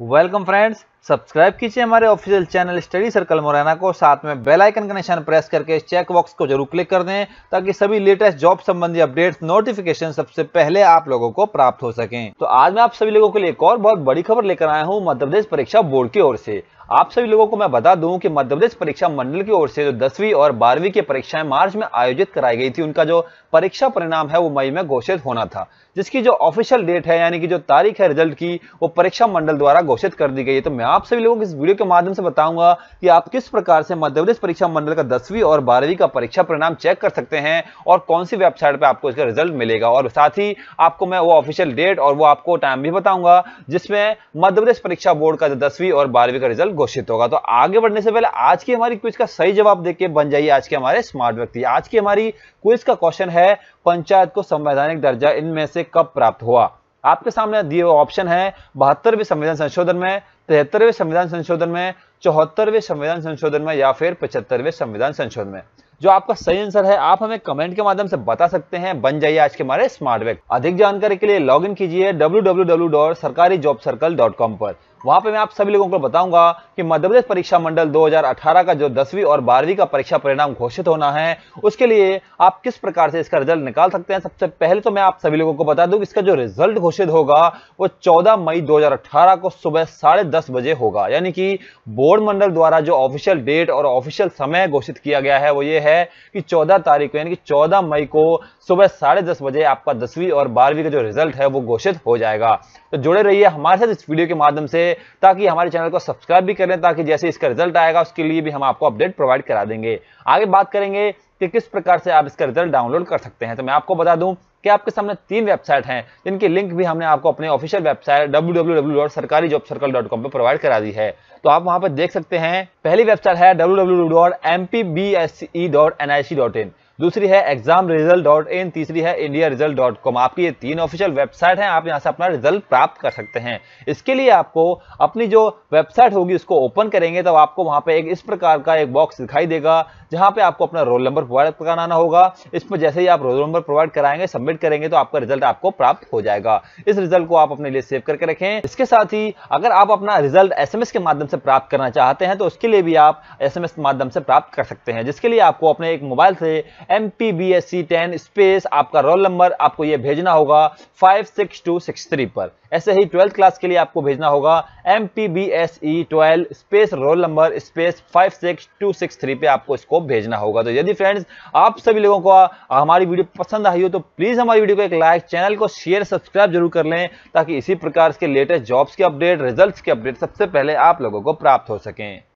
Welcome friends, subscribe कीजिए हमारे official channel study circle Morena को। साथ में बेल आइकन का निशान प्रेस करके इस चेक बॉक्स को जरूर क्लिक कर दें ताकि सभी लेटेस्ट जॉब संबंधी अपडेट्स नोटिफिकेशन सबसे पहले आप लोगों को प्राप्त हो सकें। तो आज मैं आप सभी लोगों के लिए एक और बहुत बड़ी खबर लेकर आया हूं मध्य प्रदेश परीक्षा बोर्ड की ओर से। आप सभी लोगों को मैं बता दूं कि मध्य प्रदेश परीक्षा मंडल की ओर से जो 10वीं और 12वीं की परीक्षाएं मार्च में आयोजित कराई गई थी, उनका जो परीक्षा परिणाम है वो मई में घोषित होना था, जिसकी जो ऑफिशियल डेट है यानी कि जो तारीख है रिजल्ट की, वो परीक्षा मंडल द्वारा घोषित कर दी गई है। तो मैं आप सभी लोगों को इस वीडियो के माध्यम से बताऊंगा कि आप किस प्रकार से मध्य प्रदेश परीक्षा मंडल का 10वीं और 12वीं का परीक्षा परिणाम चेक कर सकते हैं और कौन सी वेबसाइट पे आपको इसका रिजल्ट मिलेगा। और साथ ही आपको मैं वो ऑफिशियल डेट और वो आपको टाइम भी बताऊंगा जिसमें मध्य प्रदेश परीक्षा बोर्ड का 10वीं और 12वीं का रिजल्ट घोषित होगा। तो आगे बढ़ने से पहले आज की हमारी क्विज का सही जवाब देख के बन जाइए आज के हमारे स्मार्ट व्यक्ति। आज की हमारी क्विज का क्वेश्चन है, पंचायत को संवैधानिक दर्जा इनमें से कब प्राप्त हुआ। आपके सामने दिए हुए ऑप्शन है 72वें संविधान संशोधन में, 73वें संविधान संशोधन में, 74वें संविधान संशोधन में या फिर 75वें संविधान संशोधन में। जो आपका सही आंसर है आप हमें कमेंट के माध्यम से बता सकते हैं। बन जाइए आज के हमारे स्मार्ट व्यक्ति। अधिक जानकारी के लिए लॉगिन कीजिए www.sarkarijobcircle.com पर। वहां पे मैं आप सभी लोगों को बताऊंगा कि मध्य प्रदेश परीक्षा मंडल 2018 का जो 10वीं और 12वीं का परीक्षा परिणाम घोषित होना है, उसके लिए आप किस प्रकार से इसका रिजल्ट निकाल सकते हैं। सबसे पहले तो मैं आप सभी लोगों को बता दूं कि इसका जो रिजल्ट घोषित होगा वो 14 मई 2018 को सुबह 10:30 बजे होगा। यानी कि बोर्ड मंडल द्वारा जो ऑफिशियल डेट और ऑफिशियल समय घोषित किया गया है वो ये है कि 14 तारीख को यानी कि 14 मई को सुबह 10:30 बजे आपका 10वीं और 12वीं का जो रिजल्ट है वो घोषित हो जाएगा। तो जुड़े रहिए हमारे साथ इस वीडियो के माध्यम से, ताकि हमारे चैनल को सब्सक्राइब भी करें, ताकि जैसे इसका रिजल्ट आएगा उसके लिए भी हम आपको अपडेट प्रोवाइड करा देंगे। आगे बात करेंगे कि किस प्रकार से आप इसका रिजल्ट डाउनलोड कर सकते हैं। तो मैं आपको बता दूं कि आपके सामने 3 वेबसाइट हैं जिनकी लिंक भी हमने आपको अपने ऑफिशियल वेबसाइट www.sarkarijobcircle.com पे प्रोवाइड करा दी है। तो आप वहां पर देख सकते हैं। पहली वेबसाइट है www.mpbse.nic.in, दूसरी है examresult.in, तीसरी है indiaresult.com। आपकी ये 3 ऑफिशियल वेबसाइट हैं, आप यहां से अपना रिजल्ट प्राप्त कर सकते हैं। इसके लिए आपको अपनी जो वेबसाइट होगी उसको ओपन करेंगे तो आपको वहां पे इस प्रकार का एक बॉक्स दिखाई देगा जहां पे आपको अपना रोल नंबर प्रोवाइड कराना होगा। इसमें जैसे ही आप रोल नंबर प्रोवाइड कराएंगे, सबमिट करेंगे, तो आपका रिजल्ट आपको प्राप्त हो जाएगा। इस रिजल्ट को आप अपने लिए सेव करके रखें। इसके साथ ही अगर आप अपना रिजल्ट SMS के माध्यम से प्राप्त करना चाहते हैं तो उसके लिए भी आप SMS के माध्यम से प्राप्त कर सकते हैं, जिसके लिए आपको अपने एक मोबाइल से MPBSE10 स्पेस आपका रोल नंबर आपको ये भेजना होगा 56263 पर। ऐसे ही 12th क्लास के लिए आपको भेजना होगा MPBSE12 space roll number space 56263 पे आपको इसको भेजना होगा। तो यदि फ्रेंड्स आप सभी लोगों को हमारी वीडियो पसंद आई हो तो प्लीज हमारी वीडियो को एक लाइक, चैनल को शेयर, सब्सक्राइब जरूर कर लें, ताकि इसी प्रकार के लेटेस्ट जॉब्स के अपडेट, रिजल्ट्स के अपडेट सबसे पहले आप लोगों को प्राप्त हो सकें।